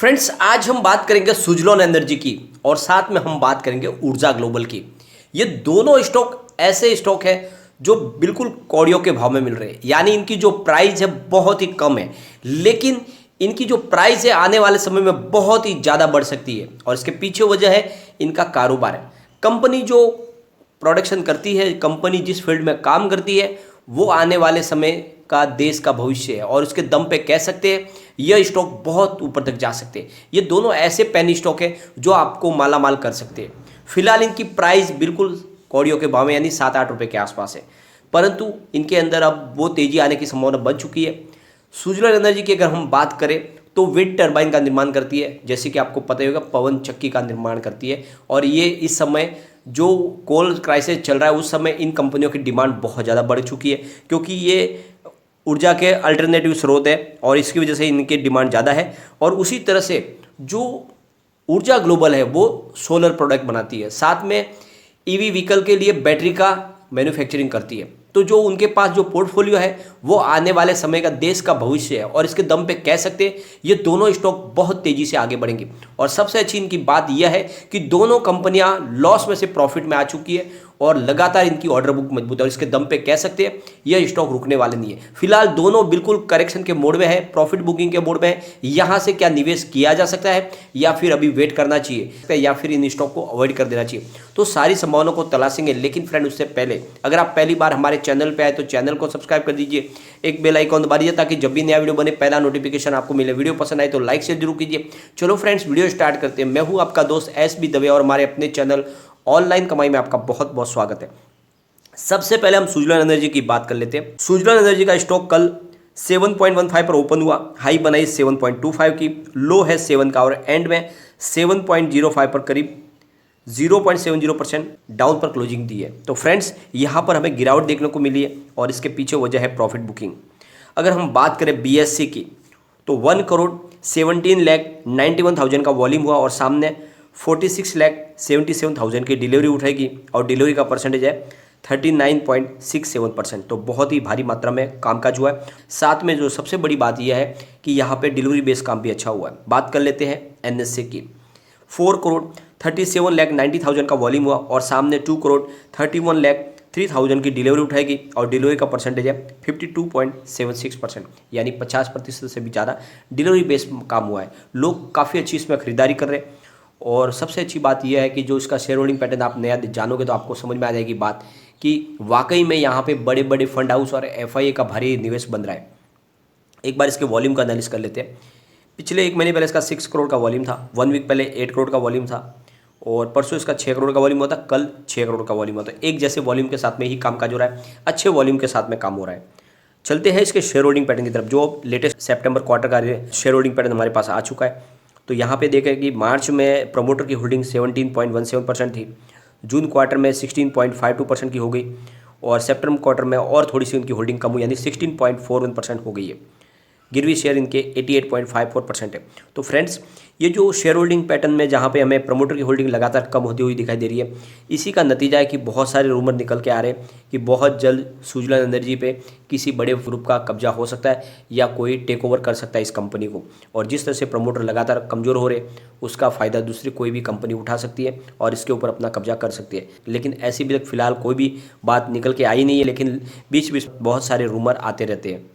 Friends, आज हम बात करेंगे सुजलॉन एनर्जी की और साथ में हम बात करेंगे ऊर्जा ग्लोबल की। ये दोनों स्टॉक ऐसे स्टॉक है जो बिल्कुल कौड़ियों के भाव में मिल रहे हैं, यानी इनकी जो प्राइस है बहुत ही कम है, लेकिन इनकी जो प्राइस है आने वाले समय में बहुत ही ज़्यादा बढ़ सकती है। और इसके पीछे वजह है इनका कारोबार है। कंपनी जो प्रोडक्शन करती है, कंपनी जिस फील्ड में काम करती है, वो आने वाले समय का देश का भविष्य है और उसके दम पे कह सकते हैं यह स्टॉक बहुत ऊपर तक जा सकते हैं। ये दोनों ऐसे पेनी स्टॉक है जो आपको माला माल कर सकते हैं। फिलहाल इनकी प्राइस बिल्कुल कौड़ियों के भाव में यानी 7-8 रुपये के आसपास है, परंतु इनके अंदर अब वो तेजी आने की संभावना बन चुकी है। सुजलॉन एनर्जी की अगर हम बात करें तो विंड टर्बाइन का निर्माण करती है, जैसे कि आपको पता ही होगा पवन चक्की का निर्माण करती है। और ये इस समय जो कोल क्राइसिस चल रहा है उस समय इन कंपनियों की डिमांड बहुत ज़्यादा बढ़ चुकी है, क्योंकि ये ऊर्जा के अल्टरनेटिव स्रोत है और इसकी वजह से इनकी डिमांड ज़्यादा है। और उसी तरह से जो ऊर्जा ग्लोबल है वो सोलर प्रोडक्ट बनाती है, साथ में ईवी व्हीकल के लिए बैटरी का मैन्युफैक्चरिंग करती है। तो जो उनके पास जो पोर्टफोलियो है वो आने वाले समय का देश का भविष्य है और इसके दम पे कह सकते हैं ये दोनों स्टॉक बहुत तेज़ी से आगे बढ़ेंगी। और सबसे अच्छी इनकी बात यह है कि दोनों कंपनियां लॉस में से प्रॉफिट में आ चुकी है और लगातार इनकी ऑर्डर बुक मजबूत है और इसके दम पे कह सकते हैं यह स्टॉक रुकने वाले नहीं है। फिलहाल दोनों बिल्कुल करेक्शन के मोड में है, प्रॉफिट बुकिंग के मोड में है। यहाँ से क्या निवेश किया जा सकता है या फिर अभी वेट करना चाहिए या फिर इन स्टॉक को अवॉइड कर देना चाहिए, तो सारी संभावनाओं को तलाशेंगे। लेकिन फ्रेंड, उससे पहले अगर आप पहली बार हमारे चैनल पे आए तो चैनल को सब्सक्राइब कर दीजिए, एक बेल आइकॉन दबा दीजिए ताकि जब भी नया वीडियो बने पहला नोटिफिकेशन आपको मिले। वीडियो पसंद आए तो लाइक शेयर जरूर कीजिए। चलो फ्रेंड्स, वीडियो स्टार्ट करते हैं। मैं हूं आपका दोस्त SB दवे और हमारे अपने चैनल ऑनलाइन कमाई में आपका बहुत बहुत स्वागत है। सबसे पहले हम सुजलॉन एनर्जी की बात कर लेते हैं। सुजलॉन एनर्जी का स्टॉक कल 7.15 पर ओपन हुआ, हाई बनाई 7.25 की, लो है 7 का और एंड में 7.05 पर करीब 0.70% डाउन पर क्लोजिंग दी है। तो फ्रेंड्स, यहाँ पर हमें गिरावट देखने को मिली है और इसके पीछे वजह है प्रॉफिट बुकिंग। अगर हम बात करें BSE की तो 1,17,91,000 का वॉल्यूम हुआ और सामने 46,77,000 की डिलीवरी उठाएगी और डिलीवरी का परसेंटेज है 39.67%। तो बहुत ही भारी मात्रा में कामकाज हुआ है। साथ में जो सबसे बड़ी बात यह है कि यहाँ पे डिलीवरी बेस काम भी अच्छा हुआ है। बात कर लेते हैं NSE की। 4,37,90,000 का वॉल्यूम हुआ और सामने 2,31,03,000 की डिलीवरी उठाएगी और डिलीवरी का परसेंटेज है 52.76%, यानी 50% से भी ज़्यादा डिलीवरी बेस काम हुआ है। लोग काफ़ी अच्छी इसमें खरीदारी कर रहे हैं। और सबसे अच्छी बात यह है कि जो इसका शेयर होल्डिंग पैटर्न आप नया जानोगे तो आपको समझ में आ जाएगी बात कि वाकई में यहाँ पे बड़े बड़े फंड हाउस और FIA का भारी निवेश बन रहा है। एक बार इसके वॉल्यूम का एनालिसिस कर लेते हैं। पिछले एक महीने पहले इसका 6 करोड़ का वॉल्यूम था, 1 वीक पहले 8 करोड़ का वॉल्यूम था और परसों इसका 6 करोड़ का वॉल्यूम हुआ था, कल 6 करोड़ का वॉल्यूम हुआ था। एक जैसे वॉल्यूम के साथ में ही कामकाज हो रहा है, अच्छे वॉल्यूम के साथ में काम हो रहा है। चलते हैं इसके शेयर होल्डिंग पैटर्न की तरफ। जो लेटेस्ट सितंबर क्वार्टर का शेयर होल्डिंग पैटर्न हमारे पास आ चुका है, तो यहाँ पे देखें कि मार्च में प्रमोटर की होल्डिंग 17.17% थी, जून क्वार्टर में 16.52% की हो गई और सितंबर क्वार्टर में और थोड़ी सी उनकी होल्डिंग कम हुई यानी 16.41% हो गई है। गिरवी शेयर इनके 88.54% है। तो फ्रेंड्स, ये जो शेयर होल्डिंग पैटर्न में जहाँ पे हमें प्रमोटर की होल्डिंग लगातार कम होती हुई दिखाई दे रही है, इसी का नतीजा है कि बहुत सारे रूमर निकल के आ रहे हैं कि बहुत जल्द सुजलॉन एनर्जी पे किसी बड़े ग्रुप का कब्जा हो सकता है या कोई टेक ओवर कर सकता है इस कंपनी को। और जिस तरह से प्रमोटर लगातार कमज़ोर हो रहे उसका फ़ायदा दूसरी कोई भी कंपनी उठा सकती है और इसके ऊपर अपना कब्जा कर सकती है। लेकिन ऐसी भी फिलहाल कोई भी बात निकल के आई नहीं है, लेकिन बीच बीच बहुत सारे रूमर आते रहते हैं।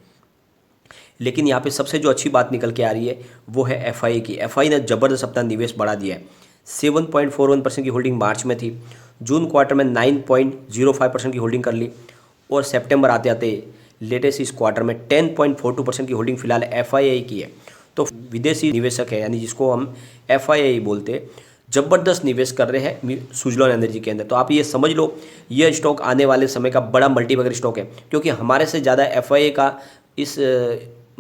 लेकिन यहाँ पे सबसे जो अच्छी बात निकल के आ रही है वो है FIA की। FIA ने ज़बरदस्त अपना निवेश बढ़ा दिया है। 7.41% की होल्डिंग मार्च में थी, जून क्वार्टर में 9.05% की होल्डिंग कर ली और सितंबर आते आते लेटेस्ट इस क्वार्टर में 10.42% की होल्डिंग फिलहाल FIA की है। तो विदेशी निवेशक है, यानी जिसको हम FIA बोलते, ज़बरदस्त निवेश कर रहे हैं सुजलॉन एनर्जी के अंदर। तो आप ये समझ लो ये स्टॉक आने वाले समय का बड़ा मल्टीबैगर स्टॉक है, क्योंकि हमारे से ज़्यादा FIA का इस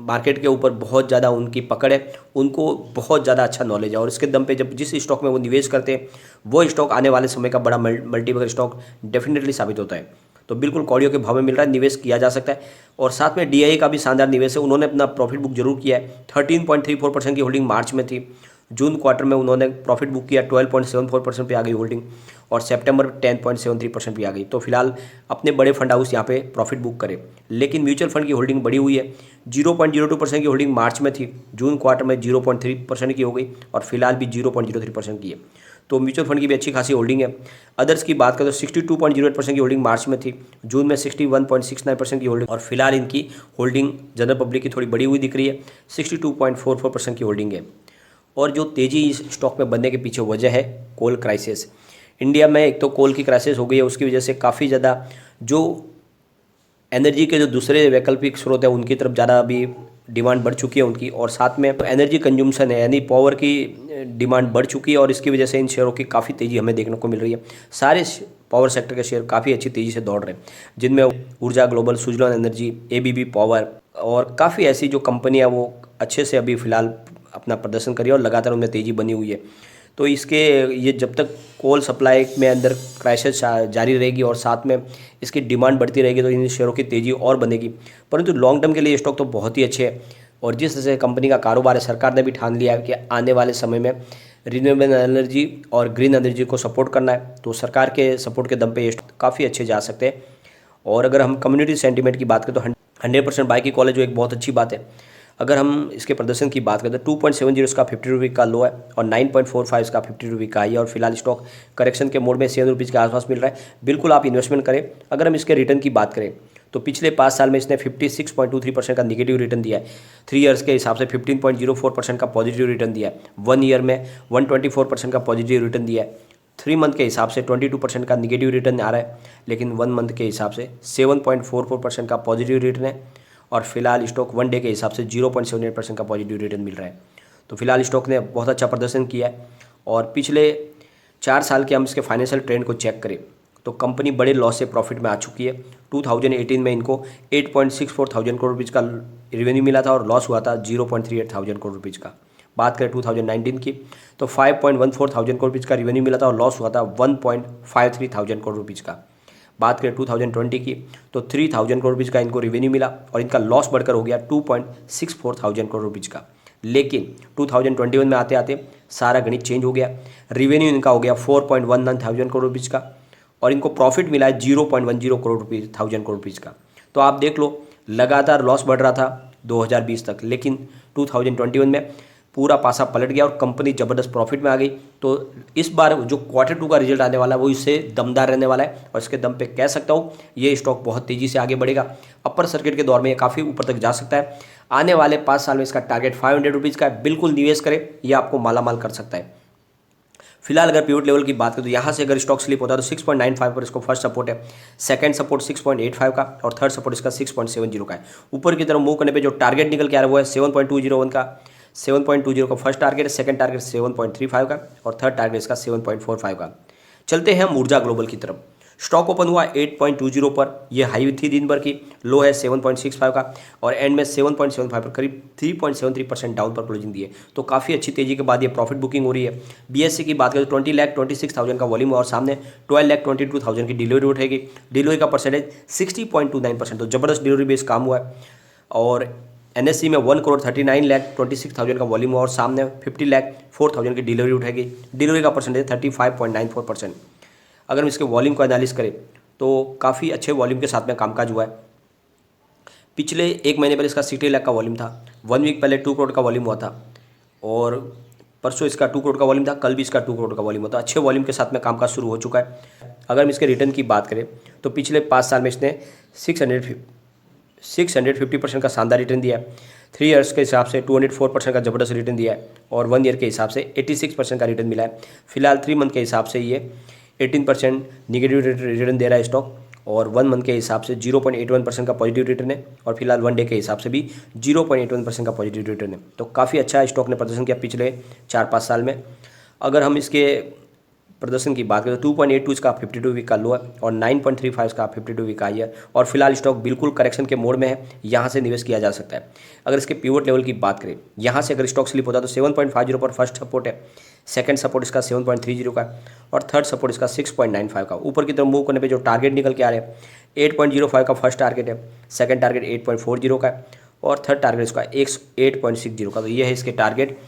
मार्केट के ऊपर बहुत ज़्यादा उनकी पकड़ है, उनको बहुत ज़्यादा अच्छा नॉलेज है और इसके दम पे जब जिस स्टॉक में वो निवेश करते हैं वो स्टॉक आने वाले समय का बड़ा मल्टीबैगर स्टॉक डेफिनेटली साबित होता है। तो बिल्कुल कौड़ियों के भाव में मिल रहा है, निवेश किया जा सकता है। और साथ में DIA का भी शानदार निवेश है, उन्होंने अपना प्रॉफिट बुक जरूर किया है। 13.34% की होल्डिंग मार्च में थी, जून क्वार्टर में उन्होंने प्रॉफिट बुक किया, 12.74% पे आ गई होल्डिंग, और सितंबर में 10.73% पे आ गई। तो फिलहाल अपने बड़े फंड हाउस यहाँ पे प्रॉफिट बुक करे, लेकिन म्यूचुअल फंड की होल्डिंग बढ़ी हुई है। 0.02% की होल्डिंग मार्च में थी, जून क्वार्टर में 0.3% की हो गई, और फिलहाल भी 0.03% की है। तो म्यूचुअल फंड की भी अच्छी खासी होल्डिंग है। अदर्स की बात करें तो 62.08% की होल्डिंग मार्च में थी, जून में 61.69% की होल्डिंग, और फिलहाल इनकी होल्डिंग जनरल पब्लिक की थोड़ी बड़ी हुई दिख रही है, 62.44% की होल्डिंग है। और जो तेज़ी इस स्टॉक में बनने के पीछे वजह है कोल क्राइसिस। इंडिया में एक तो कोल की क्राइसिस हो गई है, उसकी वजह से काफ़ी ज़्यादा जो एनर्जी के जो दूसरे वैकल्पिक स्रोत हैं उनकी तरफ ज़्यादा अभी डिमांड बढ़ चुकी है उनकी, और साथ में एनर्जी कंज्यूमशन है यानी पावर की डिमांड बढ़ चुकी है, और इसकी वजह से इन शेयरों की काफ़ी तेज़ी हमें देखने को मिल रही है। सारे पावर सेक्टर के शेयर काफ़ी अच्छी तेज़ी से दौड़ रहे हैं, जिनमें ऊर्जा global, Suzlon energy, ABB power और काफ़ी ऐसी जो कंपनियाँ वो अच्छे से अभी फ़िलहाल अपना प्रदर्शन करी है और लगातार उनमें तेज़ी बनी हुई है। तो इसके ये जब तक कोल सप्लाई में अंदर क्राइसिस जारी रहेगी और साथ में इसकी डिमांड बढ़ती रहेगी तो इन शेयरों की तेज़ी और बनेगी। परंतु लॉन्ग टर्म के लिए स्टॉक तो बहुत ही अच्छे है, और जिस तरह से कंपनी का कारोबार है, सरकार ने भी ठान लिया है कि आने वाले समय में रिन्यूएबल एनर्जी और ग्रीन एनर्जी को सपोर्ट करना है, तो सरकार के सपोर्ट के दम पे ये काफ़ी अच्छे जा सकते हैं। और अगर हम कम्युनिटी सेंटीमेंट की बात करें तो 100% बाई की कॉल है, जो एक बहुत अच्छी बात है। अगर हम इसके प्रदर्शन की बात करें तो 2.70 इसका 50 रुपये का लो है, और 9.45 इसका 50 रुपये का हाई है, और फिलहाल स्टॉक करेक्शन के मोड में 7 रुपीज़ के आसपास मिल रहा है। बिल्कुल आप इन्वेस्टमेंट करें। अगर हम इसके रिटर्न की बात करें तो पिछले 5 साल में इसने 56.23% का निगेटिव रिटर्न दिया है, 3 ईयर्स के हिसाब से 15.04% का पॉजिटिव रिटर्न दिया है, 1 ईयर में 124% का पॉजिटिव रिटर्न दिया है, 3 मंथ के हिसाब से 22% का निगेटिव रिटर्न आ रहा है, लेकिन 1 मंथ के हिसाब से 7.44% का पॉजिटिव रिटर्न है, और फिलहाल स्टॉक 1 डे के हिसाब से 0.78% का पॉजिटिव रिटर्न मिल रहा है। तो फिलहाल स्टॉक ने बहुत अच्छा प्रदर्शन किया है, और पिछले 4 साल के हम इसके फाइनेंशियल ट्रेंड को चेक करें तो कंपनी बड़े लॉस से प्रॉफिट में आ चुकी है। 2018 में इनको 8.64 थाउजेंड करोड़ रुपीज़ का रेवेन्यू मिला था और लॉस हुआ था 0.38 थाउजेंड करोड़ रुपीज़ का। बात करें 2019 की तो 5.14 थाउजेंड करोड़ रुपीज़ का रेवेन्यू मिला था और लॉस हुआ था 1.53 थाउजेंड करोड़ रुपीज़ का। बात करें 2020 की तो 3,000 करोड़ रुपीज़ का इनको रेवेन्यू मिला और इनका लॉस बढ़कर हो गया 2.64 थाउजेंड करोड़ रुपीज़ का। लेकिन 2021 में आते आते सारा गणित चेंज हो गया, रेवेन्यू इनका हो गया 4.19 थाउजेंड करोड़ रुपीज़ का, और इनको प्रॉफिट मिला है 0.10 crore rupees thousand crore rupees का। तो आप देख लो, लगातार लॉस बढ़ रहा था 2020 तक, लेकिन 2021 में पूरा पासा पलट गया और कंपनी ज़बरदस्त प्रॉफिट में आ गई। तो इस बार जो Q2 का रिजल्ट आने वाला है वो इससे दमदार रहने वाला है, और इसके दम पे कह सकता हूँ ये स्टॉक बहुत तेज़ी से आगे बढ़ेगा। अपर सर्किट के दौर में ये काफ़ी ऊपर तक जा सकता है। आने वाले 5 साल में इसका टारगेट 500 रुपीज़ का है। बिल्कुल निवेश करें, ये आपको मालामाल कर सकता है। फिलहाल अगर पिवट लेवल की बात करें तो यहाँ से अगर स्टॉक स्लिप होता है तो 6.95 पर इसको फर्स्ट सपोर्ट है, सेकंड सपोर्ट 6.85 का, और थर्ड सपोर्ट इसका 6.70 का है। ऊपर की तरफ मूव करने पे जो टारगेट निकल के आ रहा है वो है 7.201 का। 7.20 का फर्स्ट टारगेट है, सेकंड टारगेट 7.35 का, और थर्ड टारगेट इसका 7.45 का। चलते हैं हम ऊर्जा ग्लोबल की तरफ। स्टॉक ओपन हुआ 8.20 पर, यह हाई थी दिन भर की, लो है 7.65 का, और एंड में 7.75 पर करीब 3.73% डाउन पर क्लोजिंग दी है। तो काफ़ी अच्छी तेजी के बाद ये प्रॉफिट बुकिंग हो रही है। बीएससी की बात करें तो 20,26,000 का वॉल्यूम और सामने 12,22,000 की डिलीवरी उठेगी। डिलीवरी का परसेंटेज 60.29%, तो जबरदस्त डिलीवरी बेस काम हुआ है। और एनएससी में 1,39,26,000 का वॉल्यूम और सामने 50,04,000 की डिलीवरी उठेगी। डिलीवरी का परसेंटेज 35.94%। अगर हम इसके वॉल्यूम को एनालिस करें तो काफ़ी अच्छे वॉल्यूम के साथ में कामकाज हुआ है। पिछले 1 महीने पहले इसका 60 लाख का वॉल्यूम था, 1 वीक पहले 2 करोड़ का वॉल्यूम हुआ था, और परसों इसका 2 करोड़ का वॉल्यूम था, कल भी इसका 2 करोड़ का वॉल्यूम होता। अच्छे वॉल्यूम के साथ में कामकाज शुरू हो चुका है। अगर हम इसके रिटर्न की बात करें तो पिछले 5 साल में इसने 650% का शानदार रिटर्न दिया है। 3 ईयर्स के हिसाब से 204% का ज़बरदस्त रिटर्न दिया है, और 1 ईयर के हिसाब से 86% का रिटर्न मिला है। फिलहाल 3 मंथ के हिसाब से ये 18% निगेटिव रिटर्न दे रहा है स्टॉक, और 1 मंथ के हिसाब से 0.81% का पॉजिटिव रिटर्न है, और फिलहाल 1 डे के हिसाब से भी 0.81% का पॉजिटिव रिटर्न है। तो काफ़ी अच्छा स्टॉक ने प्रदर्शन किया पिछले 4-5 साल में। अगर हम इसके प्रदर्शन की बात करें तो 2.82 इसका 52 वीक का लो है, और 9.35 इसका 52 वीक का हाई है, और फिलहाल स्टॉक बिल्कुल करेक्शन के मोड में है, यहाँ से निवेश किया जा सकता है। अगर इसके पिवट लेवल की बात करें, यहाँ से अगर स्टॉक स्लिप होता है तो 7.50 पर फर्स्ट सपोर्ट है, सेकंड सपोर्ट इसका 7.30 का, और थर्ड सपोर्ट इसका 6.95 का। ऊपर की तरफ मूव करने पे जो टारगेट निकल के आ रहे हैं 8.05 का फर्स्ट टारगेट है, सेकंड टारगेट 8.40 का है, और थर्ड टारगेट इसका 8.60 का। तो ये है इसके टारगेट,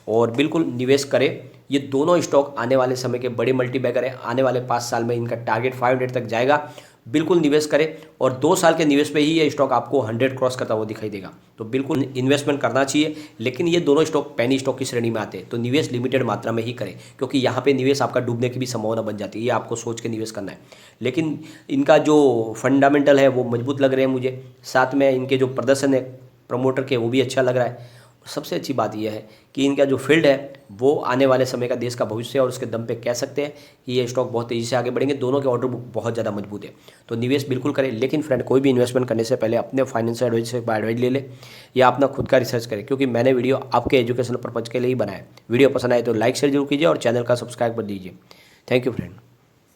और बिल्कुल निवेश करें। ये दोनों स्टॉक आने वाले समय के बड़े मल्टीबैगर है, आने वाले 5 साल में इनका टारगेट 500 तक जाएगा। बिल्कुल निवेश करें और 2 साल के निवेश पे ही ये स्टॉक आपको 100 क्रॉस करता हुआ दिखाई देगा। तो बिल्कुल इन्वेस्टमेंट करना चाहिए, लेकिन ये दोनों स्टॉक पेनी स्टॉक की श्रेणी में आते हैं, तो निवेश लिमिटेड मात्रा में ही करें, क्योंकि यहाँ पे निवेश आपका डूबने की भी संभावना बन जाती है। ये आपको सोच के निवेश करना है, लेकिन इनका जो फंडामेंटल है वो मजबूत लग रहे हैं मुझे, साथ में इनके जो प्रदर्शन है प्रमोटर के वो भी अच्छा लग रहा है। सबसे अच्छी बात यह है कि इनका जो फील्ड है वो आने वाले समय का देश का भविष्य है, और उसके दम पे कह सकते हैं कि ये स्टॉक बहुत तेज़ी से आगे बढ़ेंगे। दोनों के ऑर्डर बुक बहुत ज़्यादा मजबूत है, तो निवेश बिल्कुल करें। लेकिन फ्रेंड, कोई भी इन्वेस्टमेंट करने से पहले अपने फाइनेंशियल एडवाइजर से एडवाइस ले ले या अपना खुद का रिसर्च करें, क्योंकि मैंने वीडियो आपके एजुकेशनल पर्पज़ के लिए ही बनाया है। वीडियो पसंद आए तो लाइक शेयर जरूर कीजिए और चैनल का सब्सक्राइब कर दीजिए। Thank you friend.